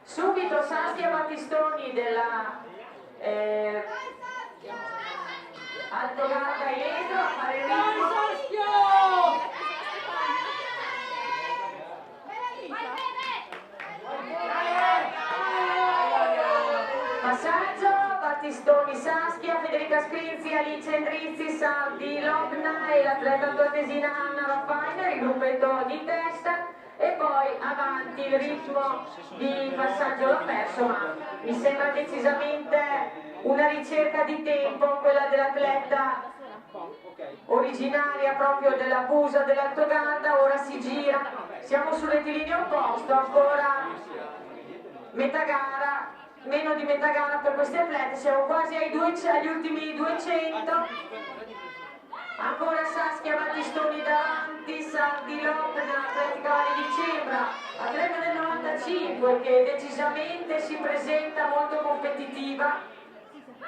Subito Saskia Battistoni della Alto Garda Eletro a fare il ritmo. Passaggio, Battistoni Saskia, Federica Scrinzi, Alice Endrizzi, Saldi Lobna e l'atleta tornesina Anna Raffainer, il gruppetto di testa. E poi avanti il ritmo di passaggio l'ho perso, ma mi sembra decisamente una ricerca di tempo, quella dell'atleta originaria proprio della Busa dell'Alto Garda. Ora si gira, siamo sul rettilineo opposto, ancora metà gara, meno di metà gara per questi atleti, siamo quasi agli ultimi 200. Ancora Saskia Battistoni davanti, Sardi Lopna, Atletica Valle di Cembra, atleta del 95 che decisamente si presenta molto competitiva,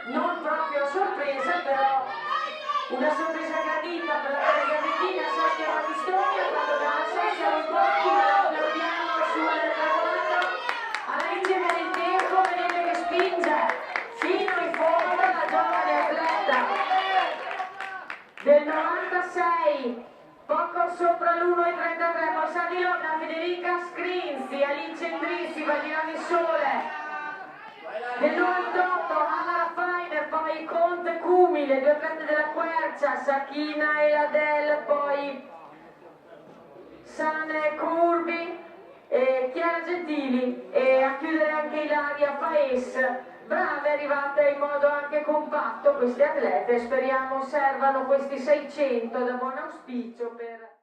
non proprio a sorpresa, però una sorpresa gradita per la Gardetina. Saskia Battistoni ha fatto gancio, siamo in pochi, ma la applaudiamo sul traguardo, alla ricerca del tempo, vedete che spinge fino in fondo la giovane atleta del 96, poco sopra l'1,33, poi Sardi Lopna, Federica Scrinzi, Alice Endrizzi, Valdirano Sole, del 98, Anna Raffainer, poi Conte Cumi, le due atlete della Quercia, Sacchina e Ladel, poi Sane Curbi e Chiara Gentili, e a chiudere anche Ilaria Paes. Brave, arrivate in modo anche compatto queste atlete, speriamo servano questi 600 da buon auspicio per